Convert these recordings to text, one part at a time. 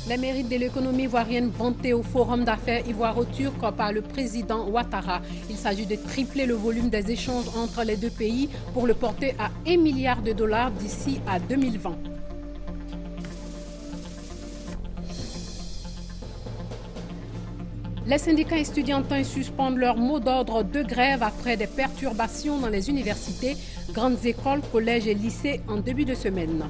Les mérites de l'économie ivoirienne vantés au Forum d'affaires ivoiro-turc par le président Ouattara. Il s'agit de tripler le volume des échanges entre les deux pays pour le porter à 1 milliard de dollars d'ici à 2020. Les syndicats estudiantins suspendent leur mot d'ordre de grève après des perturbations dans les universités, grandes écoles, collèges et lycées en début de semaine.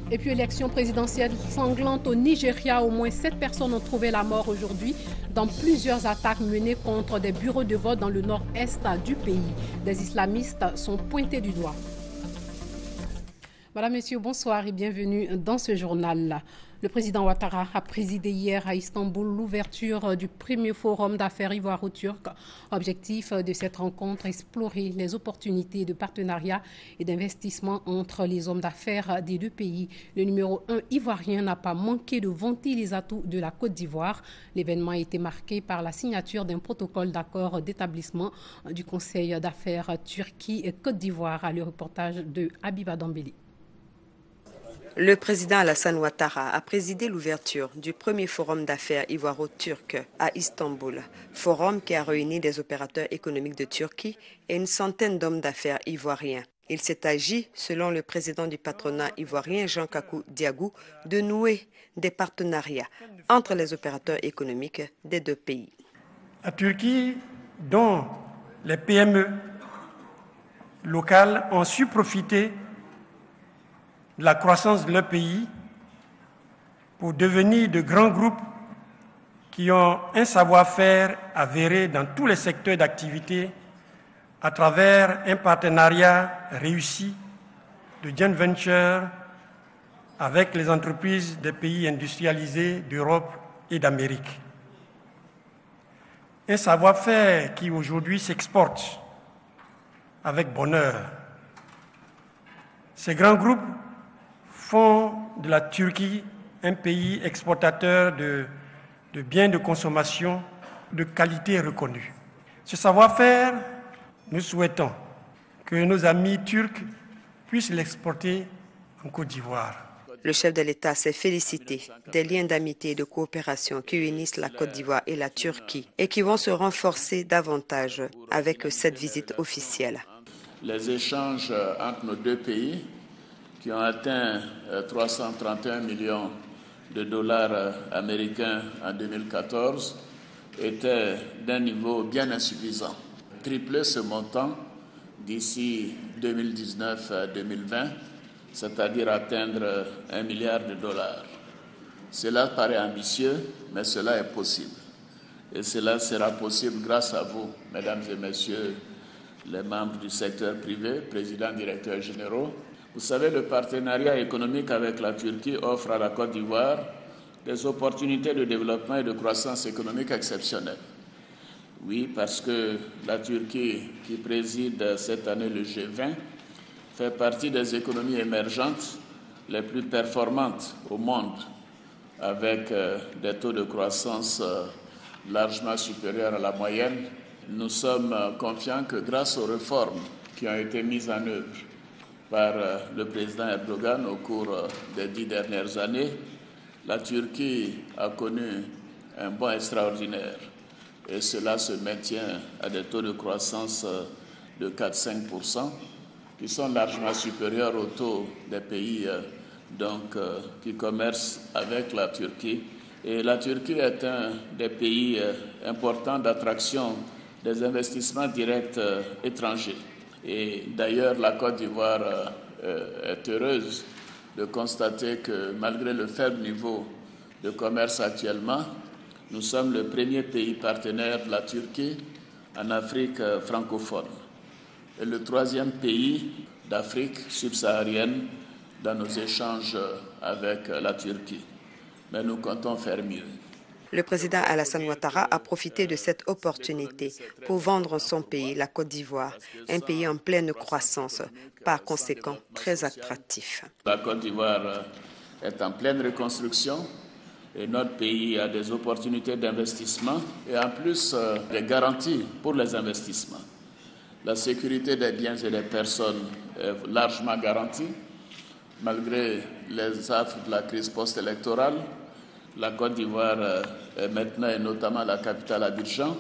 Et puis élection présidentielle sanglante au Nigeria, au moins 7 personnes ont trouvé la mort aujourd'hui dans plusieurs attaques menées contre des bureaux de vote dans le nord-est du pays. Des islamistes sont pointés du doigt. Madame, Monsieur, bonsoir et bienvenue dans ce journal. Le président Ouattara a présidé hier à Istanbul l'ouverture du premier forum d'affaires ivoiro-turc. Objectif de cette rencontre, explorer les opportunités de partenariat et d'investissement entre les hommes d'affaires des deux pays. Le numéro 1 ivoirien n'a pas manqué de vanter les atouts de la Côte d'Ivoire. L'événement a été marqué par la signature d'un protocole d'accord d'établissement du Conseil d'affaires Turquie et Côte d'Ivoire. Le reportage de Habiba Dambélé. Le président Alassane Ouattara a présidé l'ouverture du premier forum d'affaires ivoiro-turc à Istanbul, forum qui a réuni des opérateurs économiques de Turquie et une centaine d'hommes d'affaires ivoiriens. Il s'est agi, selon le président du patronat ivoirien Jean Kakou Diagou, de nouer des partenariats entre les opérateurs économiques des deux pays. La Turquie, dont les PME locales ont su profiter de la croissance de leur pays pour devenir de grands groupes qui ont un savoir-faire avéré dans tous les secteurs d'activité à travers un partenariat réussi de joint venture avec les entreprises des pays industrialisés d'Europe et d'Amérique. Un savoir-faire qui aujourd'hui s'exporte avec bonheur. Ces grands groupes font de la Turquie un pays exportateur de biens de consommation de qualité reconnue. Ce savoir-faire, nous souhaitons que nos amis turcs puissent l'exporter en Côte d'Ivoire. Le chef de l'État s'est félicité des liens d'amitié et de coopération qui unissent la Côte d'Ivoire et la Turquie et qui vont se renforcer davantage avec cette visite officielle. Les échanges entre nos deux pays qui ont atteint 331 millions de dollars américains en 2014, étaient d'un niveau bien insuffisant. Tripler ce montant d'ici 2019-2020, c'est-à-dire atteindre 1 milliard de dollars. Cela paraît ambitieux, mais cela est possible. Et cela sera possible grâce à vous, mesdames et messieurs, les membres du secteur privé, présidents, directeurs généraux. Vous savez, le partenariat économique avec la Turquie offre à la Côte d'Ivoire des opportunités de développement et de croissance économique exceptionnelles. Oui, parce que la Turquie, qui préside cette année le G20, fait partie des économies émergentes les plus performantes au monde, avec des taux de croissance largement supérieurs à la moyenne. Nous sommes confiants que grâce aux réformes qui ont été mises en œuvre par le président Erdogan au cours des 10 dernières années, la Turquie a connu un bond extraordinaire et cela se maintient à des taux de croissance de 4-5%, qui sont largement supérieurs aux taux des pays qui commercent avec la Turquie. Et la Turquie est un des pays importants d'attraction des investissements directs étrangers. Et d'ailleurs, la Côte d'Ivoire est heureuse de constater que malgré le faible niveau de commerce actuellement, nous sommes le premier pays partenaire de la Turquie en Afrique francophone et le troisième pays d'Afrique subsaharienne dans nos échanges avec la Turquie. Mais nous comptons faire mieux. Le président Alassane Ouattara a profité de cette opportunité pour vendre son pays, la Côte d'Ivoire, un pays en pleine croissance, par conséquent très attractif. La Côte d'Ivoire est en pleine reconstruction et notre pays a des opportunités d'investissement et en plus des garanties pour les investissements. La sécurité des biens et des personnes est largement garantie. Malgré les affres de la crise post-électorale, la Côte d'Ivoire est maintenant, et notamment la capitale Abidjan,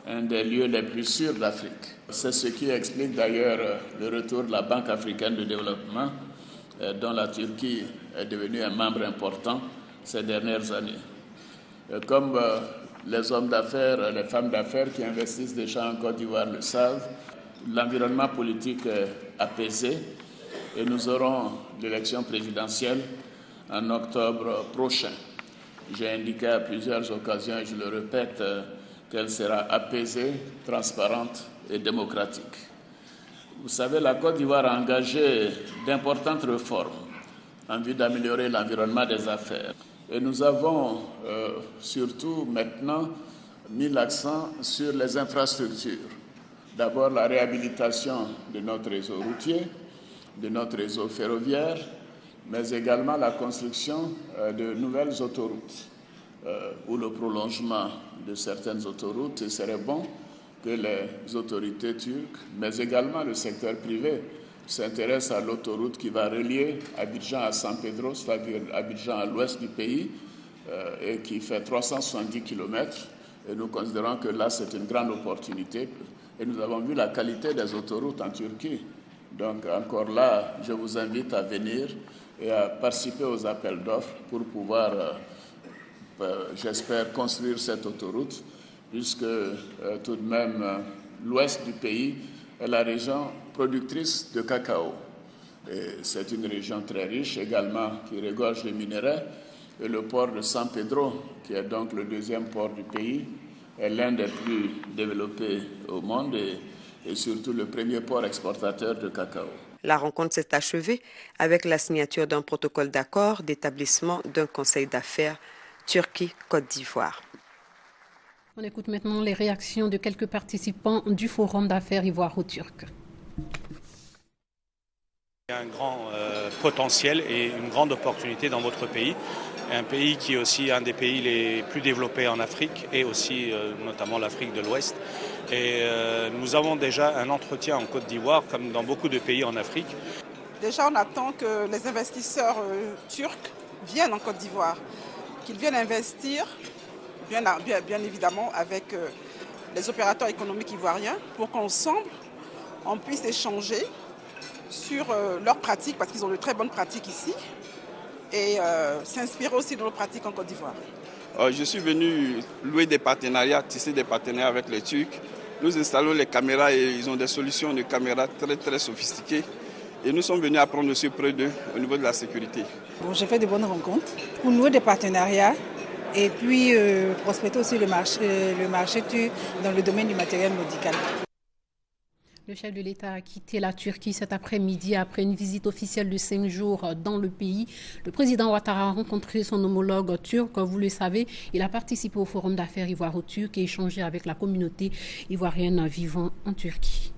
un des lieux les plus sûrs d'Afrique. C'est ce qui explique d'ailleurs le retour de la Banque africaine de développement, dont la Turquie est devenue un membre important ces dernières années. Comme les hommes d'affaires, les femmes d'affaires qui investissent déjà en Côte d'Ivoire le savent, l'environnement politique est apaisé et nous aurons l'élection présidentielle en octobre prochain. J'ai indiqué à plusieurs occasions, et je le répète, qu'elle sera apaisée, transparente et démocratique. Vous savez, la Côte d'Ivoire a engagé d'importantes réformes en vue d'améliorer l'environnement des affaires. Et nous avons surtout maintenant mis l'accent sur les infrastructures. D'abord, la réhabilitation de notre réseau routier, de notre réseau ferroviaire, mais également la construction de nouvelles autoroutes ou le prolongement de certaines autoroutes. Il serait bon que les autorités turques, mais également le secteur privé, s'intéressent à l'autoroute qui va relier Abidjan à San Pedro, c'est-à-dire Abidjan à l'ouest du pays, et qui fait 370 km. Et nous considérons que là, c'est une grande opportunité. Et nous avons vu la qualité des autoroutes en Turquie. Donc, encore là, je vous invite à venir et à participer aux appels d'offres pour pouvoir, j'espère, construire cette autoroute, puisque tout de même, l'ouest du pays est la région productrice de cacao. Et c'est une région très riche également qui regorge de minerais. Et le port de San Pedro, qui est donc le deuxième port du pays, est l'un des plus développés au monde et surtout le premier port exportateur de cacao. La rencontre s'est achevée avec la signature d'un protocole d'accord d'établissement d'un conseil d'affaires Turquie-Côte d'Ivoire. On écoute maintenant les réactions de quelques participants du Forum d'affaires ivoiro-turc. Il y a un grand potentiel et une grande opportunité dans votre pays. Un pays qui est aussi un des pays les plus développés en Afrique et aussi notamment l'Afrique de l'Ouest. Et nous avons déjà un entretien en Côte d'Ivoire comme dans beaucoup de pays en Afrique. Déjà, on attend que les investisseurs turcs viennent en Côte d'Ivoire, qu'ils viennent investir, bien évidemment, avec les opérateurs économiques ivoiriens pour qu'ensemble, on puisse échanger sur leurs pratiques, parce qu'ils ont de très bonnes pratiques ici, et s'inspirer aussi de nos pratiques en Côte d'Ivoire. Je suis venu louer des partenariats, tisser des partenariats avec les Turcs. Nous installons les caméras et ils ont des solutions de caméras très très sophistiquées. Et nous sommes venus apprendre aussi auprès d'eux au niveau de la sécurité. Bon, j'ai fait de bonnes rencontres pour nouer des partenariats et puis prospecter aussi le marché turc dans le domaine du matériel médical. Le chef de l'État a quitté la Turquie cet après-midi après une visite officielle de 5 jours dans le pays. Le président Ouattara a rencontré son homologue turc. Vous le savez, il a participé au Forum d'affaires ivoiro-turc et échangé avec la communauté ivoirienne vivant en Turquie.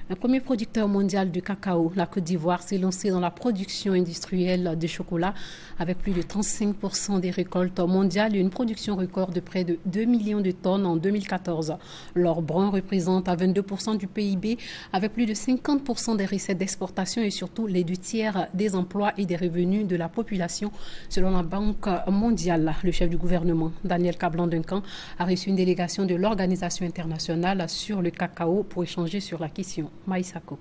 Un premier producteur mondial de cacao, la Côte d'Ivoire, s'est lancé dans la production industrielle de chocolat avec plus de 35% des récoltes mondiales et une production record de près de 2 millions de tonnes en 2014. L'or brun représente à 22% du PIB avec plus de 50% des recettes d'exportation et surtout les 2/3 des emplois et des revenus de la population selon la Banque mondiale. Le chef du gouvernement, Daniel Kablan-Duncan, a reçu une délégation de l'Organisation internationale sur le cacao pour échanger sur la question. Maïsako.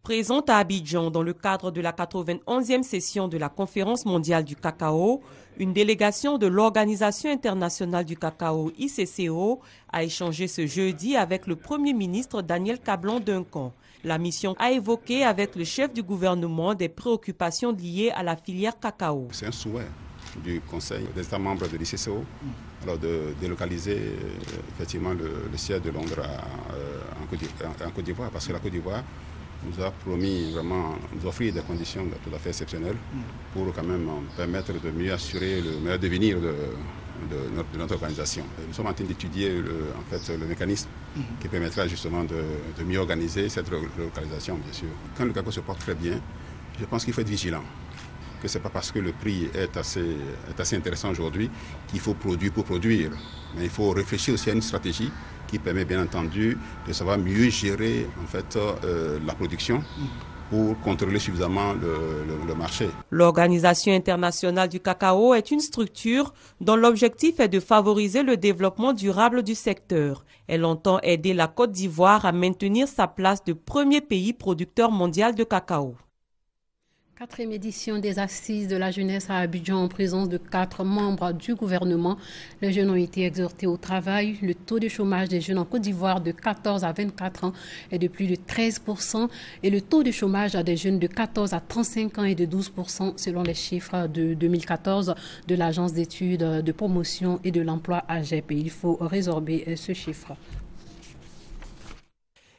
Présente à Abidjan dans le cadre de la 91e session de la Conférence mondiale du cacao, une délégation de l'Organisation internationale du cacao ICCO a échangé ce jeudi avec le Premier ministre Daniel Kablan-Duncan. La mission a évoqué avec le chef du gouvernement des préoccupations liées à la filière cacao. C'est un souhait du Conseil des États membres de l'ICCO alors de délocaliser effectivement le siège de Londres en Côte d'Ivoire, parce que la Côte d'Ivoire nous a promis vraiment nous offrir des conditions tout à fait exceptionnelles pour quand même permettre de mieux assurer le meilleur devenir de notre organisation. Nous sommes en train d'étudier le mécanisme qui permettra justement de mieux organiser cette relocalisation, bien sûr. Quand le cacao se porte très bien, je pense qu'il faut être vigilant. Que ce n'est pas parce que le prix est assez intéressant aujourd'hui qu'il faut produire pour produire. Mais il faut réfléchir aussi à une stratégie qui permet bien entendu de savoir mieux gérer en fait, la production pour contrôler suffisamment le marché. L'Organisation internationale du cacao est une structure dont l'objectif est de favoriser le développement durable du secteur. Elle entend aider la Côte d'Ivoire à maintenir sa place de premier pays producteur mondial de cacao. 4e édition des Assises de la jeunesse à Abidjan en présence de 4 membres du gouvernement. Les jeunes ont été exhortés au travail. Le taux de chômage des jeunes en Côte d'Ivoire de 14 à 24 ans est de plus de 13% et le taux de chômage des jeunes de 14 à 35 ans est de 12% selon les chiffres de 2014 de l'Agence d'études de promotion et de l'emploi AGEP. Il faut résorber ce chiffre.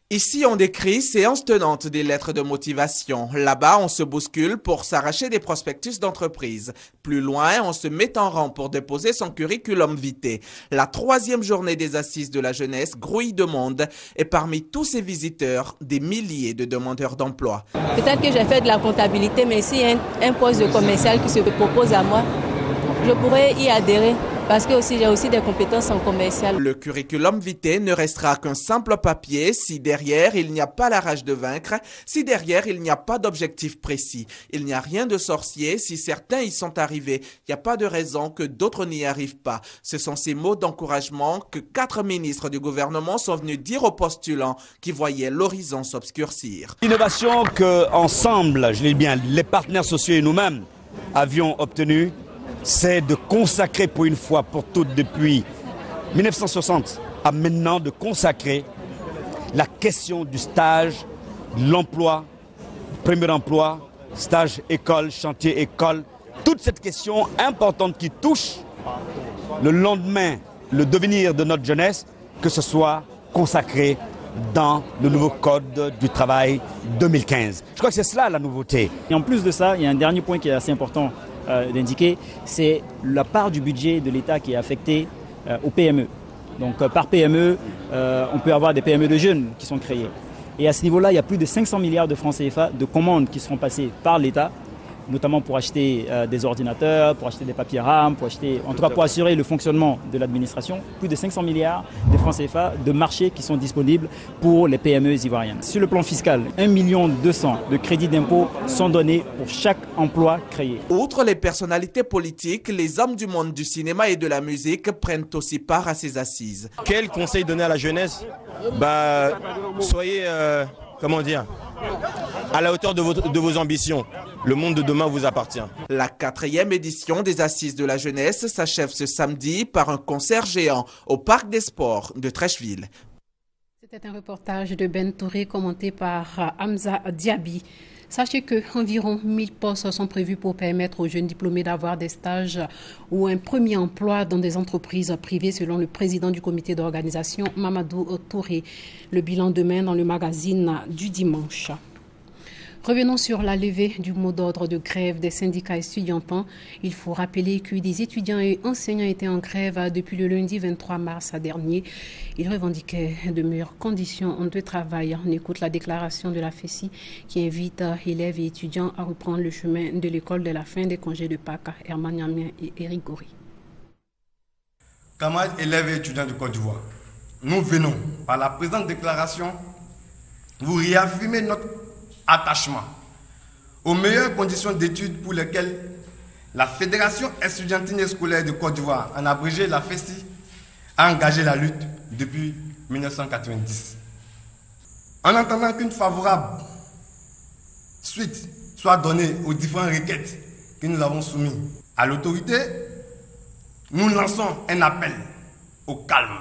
Ici, on décrit séance tenante des lettres de motivation. Là-bas, on se bouscule pour s'arracher des prospectus d'entreprise. Plus loin, on se met en rang pour déposer son curriculum vitae. La 3e journée des Assises de la jeunesse grouille de monde et parmi tous ces visiteurs, des milliers de demandeurs d'emploi. Peut-être que j'ai fait de la comptabilité, mais s'il y a un poste de commercial qui se propose à moi, je pourrais y adhérer. Parce que j'ai aussi des compétences en commercial. Le curriculum vitae ne restera qu'un simple papier si derrière il n'y a pas la rage de vaincre, si derrière il n'y a pas d'objectif précis. Il n'y a rien de sorcier si certains y sont arrivés. Il n'y a pas de raison que d'autres n'y arrivent pas. Ce sont ces mots d'encouragement que 4 ministres du gouvernement sont venus dire aux postulants qui voyaient l'horizon s'obscurcir. L'innovation qu'ensemble, je l'ai dit bien, les partenaires sociaux et nous-mêmes avions obtenue, c'est de consacrer pour une fois pour toutes depuis 1960 à maintenant de consacrer la question du stage, de l'emploi, premier emploi, stage école, chantier école, toute cette question importante qui touche le lendemain, le devenir de notre jeunesse, que ce soit consacré dans le nouveau code du travail 2015. Je crois que c'est cela la nouveauté. Et en plus de ça, il y a un dernier point qui est assez important d'indiquer, c'est la part du budget de l'État qui est affectée aux PME. Donc par PME, on peut avoir des PME de jeunes qui sont créées. Et à ce niveau-là, il y a plus de 500 milliards de francs CFA de commandes qui seront passées par l'État, notamment pour acheter des ordinateurs, pour acheter des papiers RAM, pour acheter, en tout cas pour assurer le fonctionnement de l'administration. Plus de 500 milliards de francs CFA de marchés qui sont disponibles pour les PME ivoiriennes. Sur le plan fiscal, 1,2 million de crédits d'impôt sont donnés pour chaque emploi créé. Outre les personnalités politiques, les hommes du monde du cinéma et de la musique prennent aussi part à ces assises. Quel conseil donner à la jeunesse? Soyez, à la hauteur de vos ambitions. Le monde de demain vous appartient. La 4e édition des Assises de la jeunesse s'achève ce samedi par un concert géant au Parc des Sports de Trècheville. C'était un reportage de Ben Touré commenté par Hamza Diaby. Sachez qu'environ 1000 postes sont prévus pour permettre aux jeunes diplômés d'avoir des stages ou un premier emploi dans des entreprises privées, selon le président du comité d'organisation, Mamadou Touré. Le bilan demain dans le magazine du dimanche. Revenons sur la levée du mot d'ordre de grève des syndicats estudiantins. Il faut rappeler que des étudiants et enseignants étaient en grève depuis le lundi 23 mars dernier. Ils revendiquaient de meilleures conditions de travail. On écoute la déclaration de la FESI qui invite élèves et étudiants à reprendre le chemin de l'école dès la fin des congés de Pâques. Herman Niamien et Eric Gori. Camarades élèves et étudiants de Côte d'Ivoire, nous venons par la présente déclaration vous réaffirmer notre attachement aux meilleures conditions d'études pour lesquelles la Fédération estudiantine et scolaire de Côte d'Ivoire, en abrégé la FESI, a engagé la lutte depuis 1990. En attendant qu'une favorable suite soit donnée aux différentes requêtes que nous avons soumises à l'autorité, nous lançons un appel au calme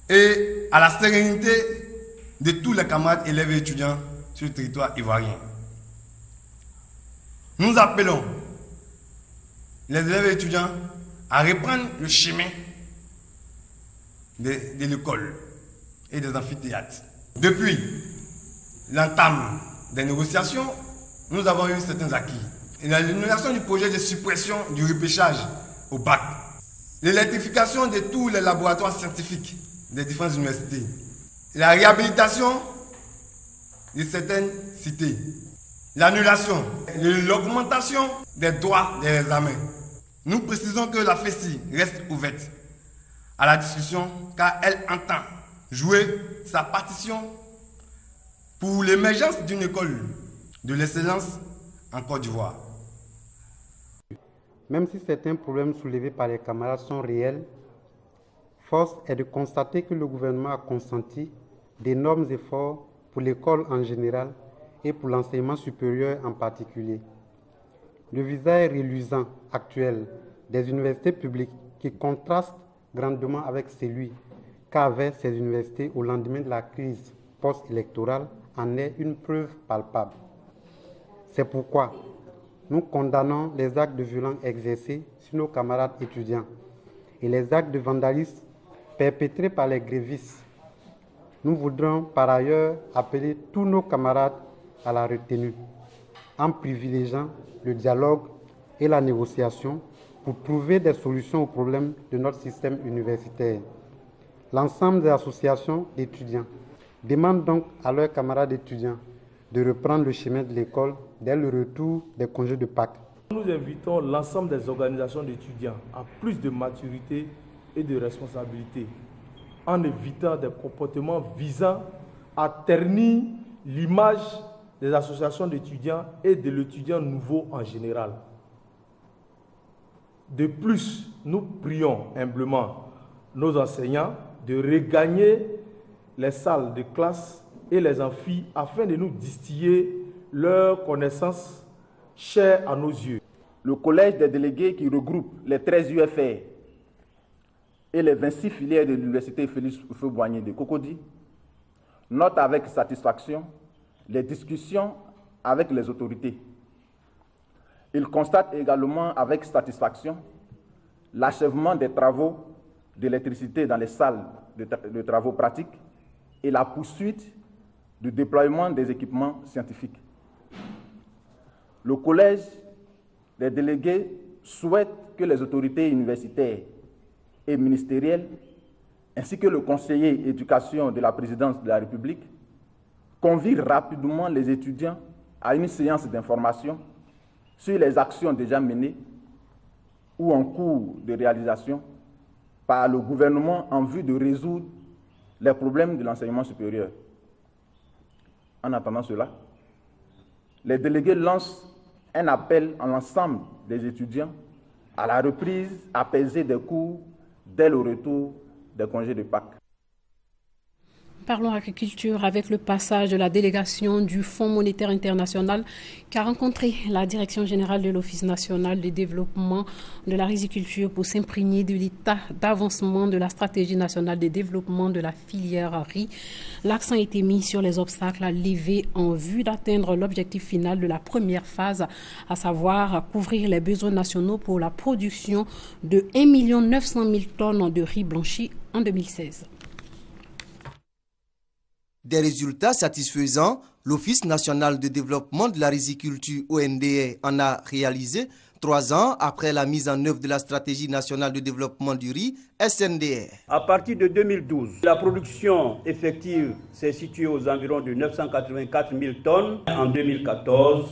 et à la sérénité de tous les camarades élèves et étudiants sur le territoire ivoirien. Nous appelons les élèves et étudiants à reprendre le chemin de l'école et des amphithéâtres. Depuis l'entame des négociations, nous avons eu certains acquis. L'élimination du projet de suppression du repêchage au bac, l'électrification de tous les laboratoires scientifiques des différentes universités, la réhabilitation de certaines cités, l'annulation et l'augmentation des droits des examens. Nous précisons que la FESI reste ouverte à la discussion car elle entend jouer sa partition pour l'émergence d'une école de l'excellence en Côte d'Ivoire. Même si certains problèmes soulevés par les camarades sont réels, force est de constater que le gouvernement a consenti d'énormes efforts pour l'école en général et pour l'enseignement supérieur en particulier. Le visage reluisant actuel des universités publiques qui contraste grandement avec celui qu'avaient ces universités au lendemain de la crise post-électorale en est une preuve palpable. C'est pourquoi nous condamnons les actes de violence exercés sur nos camarades étudiants et les actes de vandalisme perpétrés par les grévistes. Nous voudrons par ailleurs appeler tous nos camarades à la retenue, en privilégiant le dialogue et la négociation pour trouver des solutions aux problèmes de notre système universitaire. L'ensemble des associations d'étudiants demandent donc à leurs camarades étudiants de reprendre le chemin de l'école dès le retour des congés de Pâques. Nous invitons l'ensemble des organisations d'étudiants à plus de maturité et de responsabilité, en évitant des comportements visant à ternir l'image des associations d'étudiants et de l'étudiant nouveau en général. De plus, nous prions humblement nos enseignants de regagner les salles de classe et les amphis afin de nous distiller leurs connaissances chères à nos yeux. Le collège des délégués qui regroupe les 13 UFR et les 26 filières de l'université Félix Houphouët-Boigny de Cocody note avec satisfaction les discussions avec les autorités. Il constate également avec satisfaction l'achèvement des travaux d'électricité dans les salles de travaux pratiques et la poursuite du déploiement des équipements scientifiques. Le collège des délégués souhaite que les autorités universitaires et ministérielles, ainsi que le conseiller éducation de la présidence de la République, convient rapidement les étudiants à une séance d'information sur les actions déjà menées ou en cours de réalisation par le gouvernement en vue de résoudre les problèmes de l'enseignement supérieur. En attendant cela, les délégués lancent un appel à l'ensemble des étudiants à la reprise apaisée des cours dès le retour des congés de Pâques. Parlons agriculture avec le passage de la délégation du Fonds monétaire international qui a rencontré la direction générale de l'Office national de développement de la riziculture pour s'imprégner de l'état d'avancement de la stratégie nationale de développement de la filière riz. L'accent a été mis sur les obstacles à lever en vue d'atteindre l'objectif final de la première phase, à savoir couvrir les besoins nationaux pour la production de 1 900 000 tonnes de riz blanchi en 2016. Des résultats satisfaisants, l'Office national de développement de la riziculture ONDR en a réalisé 3 ans après la mise en œuvre de la stratégie nationale de développement du riz SNDR. À partir de 2012, la production effective s'est située aux environs de 984 000 tonnes. En 2014,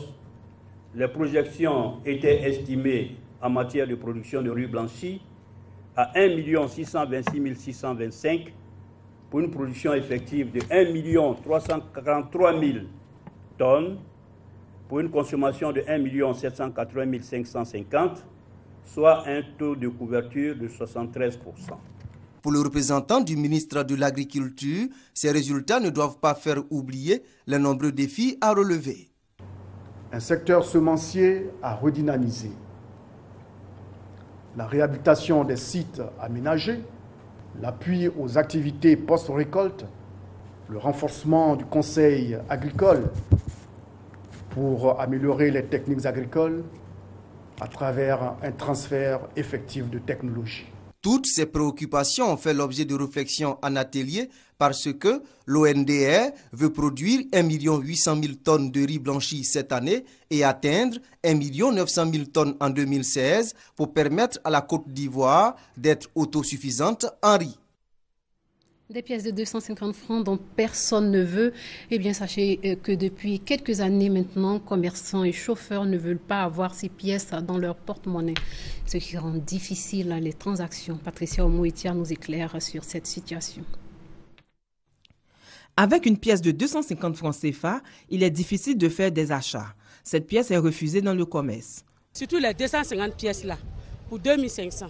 les projections étaient estimées en matière de production de riz blanchi à 1 626 625 pour une production effective de 1 343 000 tonnes, pour une consommation de 1 780 550, soit un taux de couverture de 73%. Pour le représentant du ministre de l'Agriculture, ces résultats ne doivent pas faire oublier les nombreux défis à relever. Un secteur semencier à redynamiser, la réhabilitation des sites aménagés, l'appui aux activités post-récolte, le renforcement du conseil agricole pour améliorer les techniques agricoles à travers un transfert effectif de technologie. Toutes ces préoccupations ont fait l'objet de réflexions en atelier parce que l'ONDR veut produire 1 800 000 tonnes de riz blanchi cette année et atteindre 1 900 000 tonnes en 2016 pour permettre à la Côte d'Ivoire d'être autosuffisante en riz. Des pièces de 250 francs dont personne ne veut. Eh bien, sachez que depuis quelques années maintenant, commerçants et chauffeurs ne veulent pas avoir ces pièces dans leur porte-monnaie, ce qui rend difficile les transactions. Patricia Omoetia nous éclaire sur cette situation. Avec une pièce de 250 francs CFA, il est difficile de faire des achats. Cette pièce est refusée dans le commerce. Surtout les 250 pièces là, pour 2500.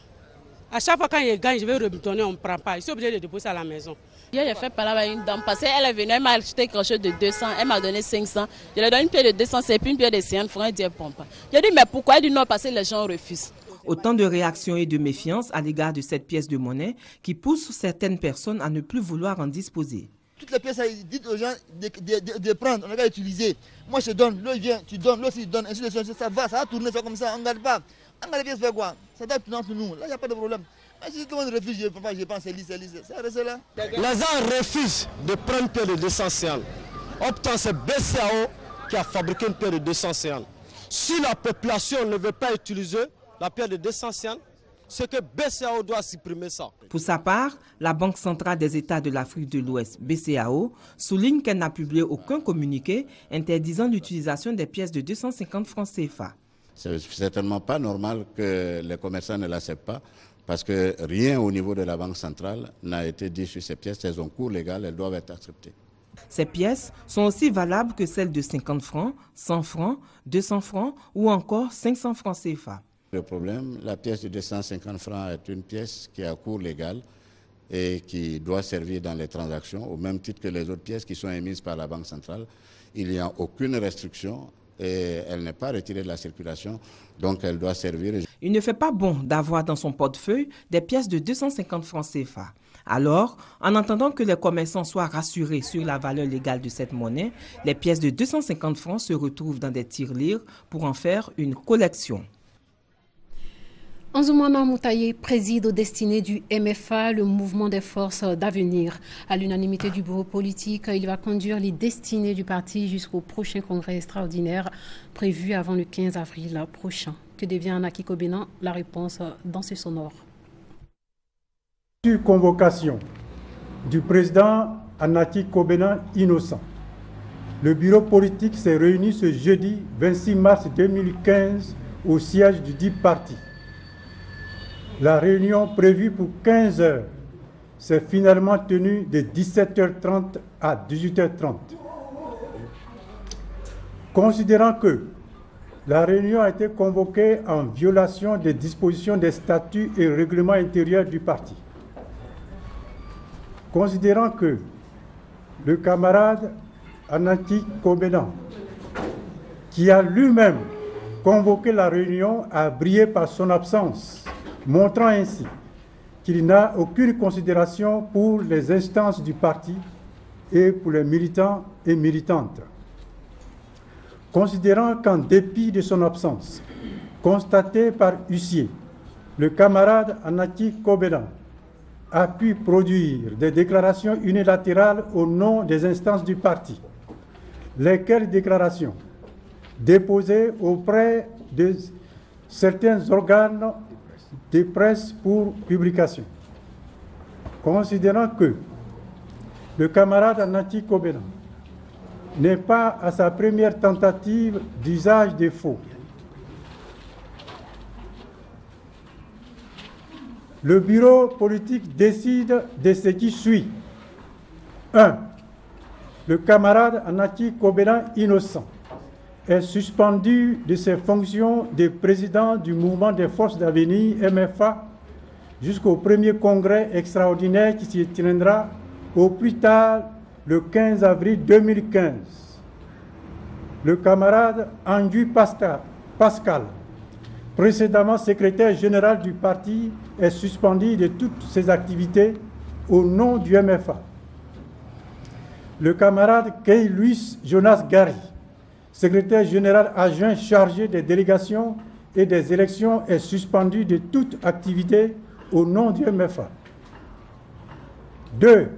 À chaque fois quand il gagne, je vais retourner, on ne prend pas. Je suis obligé de déposer à la maison. Hier, j'ai fait parler avec une dame parce qu'elle est venue, elle m'a acheté quelque chose de 200, elle m'a donné 500. Je lui ai donné une pièce de 200, c'est puis une pièce de 50 francs, elle dit elle ne prend pas. J'ai dit mais pourquoi? Elle dit non, parce que les gens refusent. Autant de réactions et de méfiance à l'égard de cette pièce de monnaie qui pousse certaines personnes à ne plus vouloir en disposer. Toutes les pièces, dites aux gens de prendre, on n'a qu'à utiliser. Moi je donne, l'autre vient, tu donnes, l'autre il donne, ainsi de suite, ça va tourner, ça comme ça, on ne garde pas. On garde les pièces, faire quoi? Ça doit être entre nous, là il n'y a pas de problème. Mais si tout le monde refuse, je ne prends pas, je pense c'est lisse, ça reste là. Les gens refusent de prendre une paire de 200 CFA. Pourtant c'est BCAO qui a fabriqué une paire de 200 CFA. Si la population ne veut pas utiliser la paire de 200 CFA, c'est que BCAO doit supprimer ça. Pour sa part, la Banque centrale des États de l'Afrique de l'Ouest, BCAO, souligne qu'elle n'a publié aucun communiqué interdisant l'utilisation des pièces de 250 francs CFA. C'est certainement pas normal que les commerçants ne l'acceptent pas, parce que rien au niveau de la Banque centrale n'a été dit sur ces pièces. Elles ont cours légal, elles doivent être acceptées. Ces pièces sont aussi valables que celles de 50 francs, 100 francs, 200 francs ou encore 500 francs CFA. Le problème, la pièce de 250 francs est une pièce qui a cours légal et qui doit servir dans les transactions, au même titre que les autres pièces qui sont émises par la Banque centrale. Il n'y a aucune restriction et elle n'est pas retirée de la circulation, donc elle doit servir. Il ne fait pas bon d'avoir dans son portefeuille des pièces de 250 francs CFA. Alors, en attendant que les commerçants soient rassurés sur la valeur légale de cette monnaie, les pièces de 250 francs se retrouvent dans des tirelires pour en faire une collection. Anzoumana Moutaye préside aux destinées du MFA, le mouvement des forces d'avenir. À l'unanimité du bureau politique, il va conduire les destinées du parti jusqu'au prochain congrès extraordinaire prévu avant le 15 avril prochain. Que devient Anaki Kobenan? La réponse dans ce sonore. Sur convocation du président Anaki Kobenan innocent, le bureau politique s'est réuni ce jeudi 26 mars 2015 au siège du dit parti. La réunion prévue pour 15 heures s'est finalement tenue de 17h30 à 18h30. Considérant que la réunion a été convoquée en violation des dispositions des statuts et règlements intérieurs du parti, considérant que le camarade Anaki Kobenan, qui a lui-même convoqué la réunion, a brillé par son absence, montrant ainsi qu'il n'a aucune considération pour les instances du parti et pour les militants et militantes. Considérant qu'en dépit de son absence, constatée par huissier, le camarade Anaki Kobenan a pu produire des déclarations unilatérales au nom des instances du parti, lesquelles déclarations, déposées auprès de certains organes de presse pour publication. Considérant que le camarade Anaki Kobenan n'est pas à sa première tentative d'usage des faux, le bureau politique décide de ce qui suit. 1. Le camarade Anaki Kobenan innocent est suspendu de ses fonctions de président du mouvement des forces d'avenir MFA jusqu'au premier congrès extraordinaire qui s'y tiendra au plus tard le 15 avril 2015. Le camarade Andu Pascal, précédemment secrétaire général du parti, est suspendu de toutes ses activités au nom du MFA. Le camarade Kay Luis Jonas Gary, secrétaire général adjoint chargé des délégations et des élections, est suspendu de toute activité au nom du MFA. 2.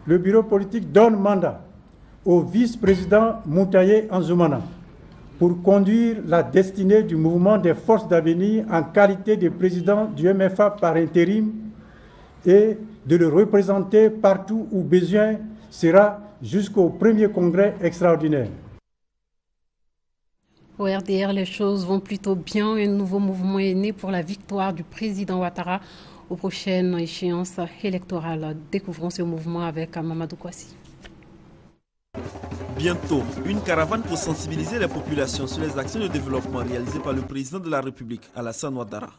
Le bureau politique donne mandat au vice-président Moutaye Anzoumana pour conduire la destinée du mouvement des forces d'avenir en qualité de président du MFA par intérim et de le représenter partout où besoin sera jusqu'au premier congrès extraordinaire. Au RDR, les choses vont plutôt bien. Un nouveau mouvement est né pour la victoire du président Ouattara aux prochaines échéances électorales. Découvrons ce mouvement avec Mamadou Kouassi. Bientôt, une caravane pour sensibiliser les populations sur les actions de développement réalisées par le président de la République, Alassane Ouattara.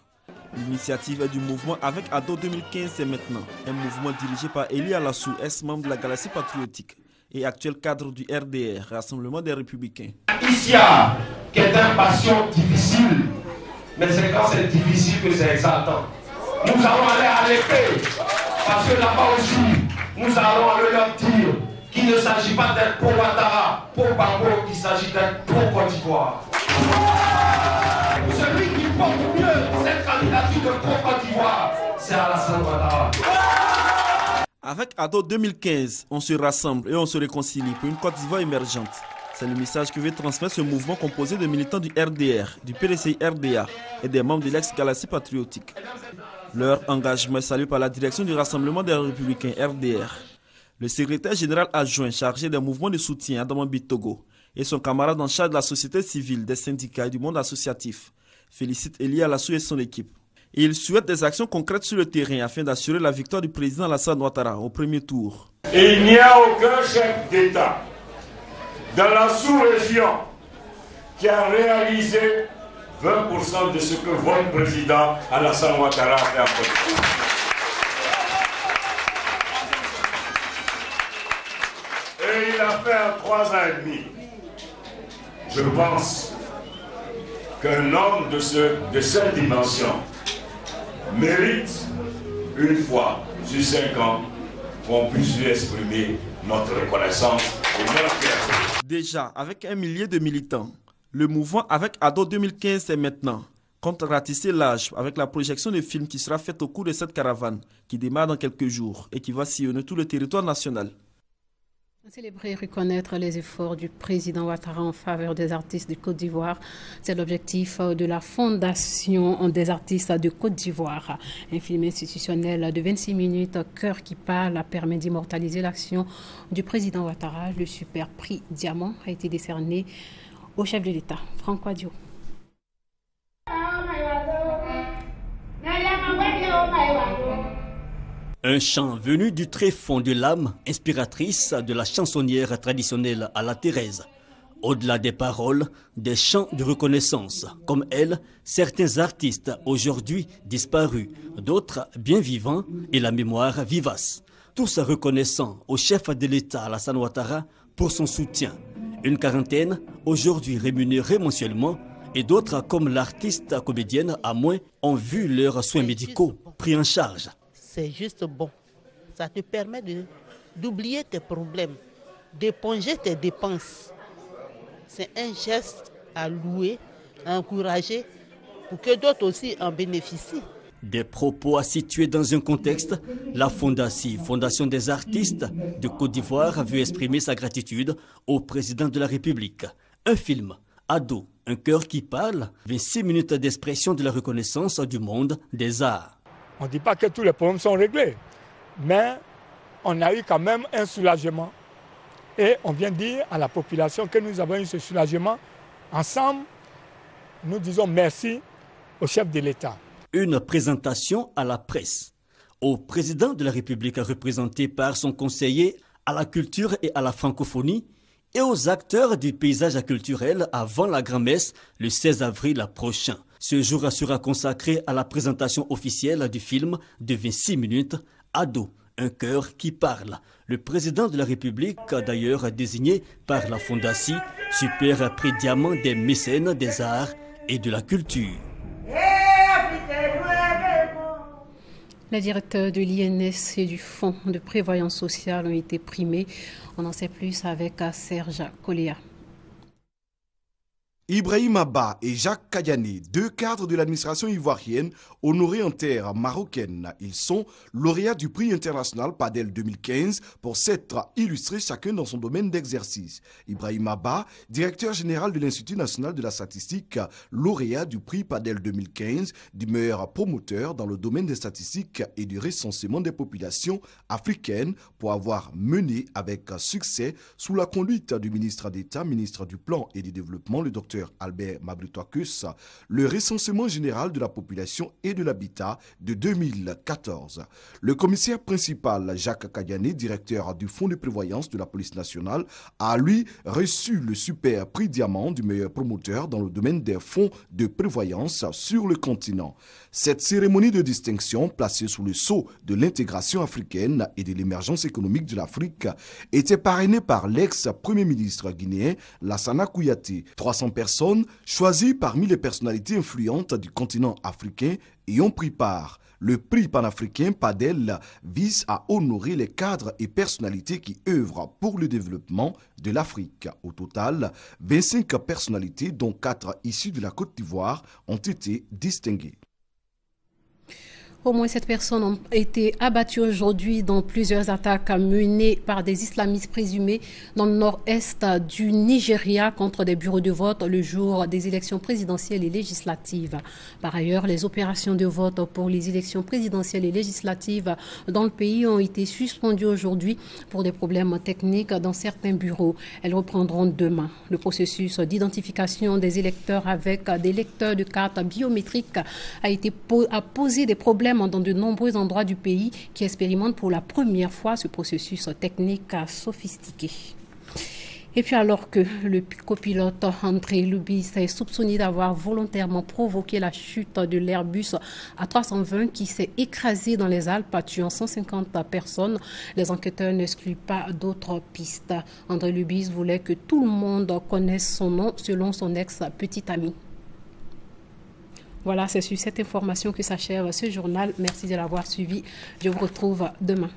L'initiative est du mouvement Avec Ado 2015, c'est maintenant. Un mouvement dirigé par Eli Alassou, ex-membre de la Galaxie Patriotique et actuel cadre du RDR, Rassemblement des Républicains. Isia, qui est un patient difficile, mais c'est quand c'est difficile que c'est exaltant. Nous allons aller à l'épée, parce que là-bas aussi, nous allons aller leur dire qu'il ne s'agit pas d'être pour Ouattara, pour Gbagbo, qu'il s'agit d'être pour Côte d'Ivoire. Celui qui porte mieux cette candidature de pro Côte d'Ivoire, c'est Alassane Ouattara. Avec Ado 2015, on se rassemble et on se réconcilie pour une Côte d'Ivoire émergente. C'est le message que veut transmettre ce mouvement composé de militants du RDR, du PDCI RDA et des membres de l'ex-Galaxie Patriotique. Leur engagement est salué par la direction du Rassemblement des Républicains RDR. Le secrétaire général adjoint chargé des mouvements de soutien, Adama Bitogo, et son camarade en charge de la société civile, des syndicats et du monde associatif, félicitent Eli Alassou et son équipe. Et il souhaite des actions concrètes sur le terrain afin d'assurer la victoire du président Alassane Ouattara au premier tour. Il n'y a aucun chef d'État dans la sous-région qui a réalisé 20% de ce que votre président Alassane Ouattara a fait en Côte d'Ivoire. Et il a fait en 3 ans et demi. Je pense qu'un homme de cette dimension mérite une fois sur 5 ans qu'on puisse lui exprimer notre reconnaissance et notre fierté. Déjà, avec 1 millier de militants, le mouvement Avec Ado 2015 c'est maintenant compte ratisser l'âge avec la projection de films qui sera faite au cours de cette caravane qui démarre dans quelques jours et qui va sillonner tout le territoire national. Célébrer et reconnaître les efforts du président Ouattara en faveur des artistes de Côte d'Ivoire, c'est l'objectif de la Fondation des artistes de Côte d'Ivoire. Un film institutionnel de 26 minutes, Cœur qui parle, permet d'immortaliser l'action du président Ouattara. Le super prix Diamant a été décerné au chef de l'État, Franck Wadio. Un chant venu du tréfonds de l'âme, inspiratrice de la chansonnière traditionnelle à la Thérèse. Au-delà des paroles, des chants de reconnaissance. Comme elle, certains artistes aujourd'hui disparus, d'autres bien vivants et la mémoire vivace. Tous reconnaissant au chef de l'État Alassane Ouattara pour son soutien. Une quarantaine, aujourd'hui rémunérés mensuellement, et d'autres comme l'artiste comédienne à moins ont vu leurs soins médicaux pris en charge. C'est juste bon. Ça te permet d'oublier tes problèmes, d'éponger tes dépenses. C'est un geste à louer, à encourager, pour que d'autres aussi en bénéficient. Des propos à situer dans un contexte, la Fondation des artistes de Côte d'Ivoire veut exprimer sa gratitude au président de la République. Un film, Ado, un cœur qui parle, 26 minutes d'expression de la reconnaissance du monde des arts. On ne dit pas que tous les problèmes sont réglés, mais on a eu quand même un soulagement. Et on vient dire à la population que nous avons eu ce soulagement. Ensemble, nous disons merci au chef de l'État. Une présentation à la presse. Au président de la République représenté par son conseiller à la culture et à la francophonie et aux acteurs du paysage culturel avant la grand-messe le 16 avril prochain. Ce jour sera consacré à la présentation officielle du film de 26 minutes, Ado, un cœur qui parle. Le président de la République, d'ailleurs désigné par la Fondation, super prix Diamant des mécènes des arts et de la culture. Les directeurs de l'INS et du Fonds de prévoyance sociale ont été primés. On en sait plus avec Serge Koléa. Ibrahim Abba et Jacques Kadiani, 2 cadres de l'administration ivoirienne, honorés en terre marocaine. Ils sont lauréats du prix international PADEL 2015 pour s'être illustrés chacun dans son domaine d'exercice. Ibrahim Abba, directeur général de l'Institut national de la statistique, lauréat du prix PADEL 2015 du meilleur promoteur dans le domaine des statistiques et du recensement des populations africaines pour avoir mené avec succès, sous la conduite du ministre d'État, ministre du Plan et du Développement, le Dr Dr Albert Mabritoakus le recensement général de la population et de l'habitat de 2014. Le commissaire principal Jacques Kadiané, directeur du fonds de prévoyance de la police nationale, a lui reçu le super prix diamant du meilleur promoteur dans le domaine des fonds de prévoyance sur le continent. Cette cérémonie de distinction, placée sous le sceau de l'intégration africaine et de l'émergence économique de l'Afrique, était parrainée par l'ex-premier ministre guinéen Lassana Kouyaté. 300 personnes choisies parmi les personnalités influentes du continent africain y ont pris part. Le prix panafricain PADEL vise à honorer les cadres et personnalités qui œuvrent pour le développement de l'Afrique. Au total, 25 personnalités, dont 4 issues de la Côte d'Ivoire, ont été distinguées. Au moins 7 personnes ont été abattues aujourd'hui dans plusieurs attaques menées par des islamistes présumés dans le nord-est du Nigeria contre des bureaux de vote le jour des élections présidentielles et législatives. Par ailleurs, les opérations de vote pour les élections présidentielles et législatives dans le pays ont été suspendues aujourd'hui pour des problèmes techniques dans certains bureaux. Elles reprendront demain. Le processus d'identification des électeurs avec des lecteurs de cartes biométriques a posé des problèmes dans de nombreux endroits du pays qui expérimentent pour la première fois ce processus technique sophistiqué. Et puis alors que le copilote André Lubis est soupçonné d'avoir volontairement provoqué la chute de l'Airbus A320 qui s'est écrasé dans les Alpes, tuant 150 personnes, les enquêteurs n'excluent pas d'autres pistes. André Lubis voulait que tout le monde connaisse son nom selon son ex-petit ami. Voilà, c'est sur cette information que s'achève ce journal. Merci de l'avoir suivi. Je vous retrouve demain.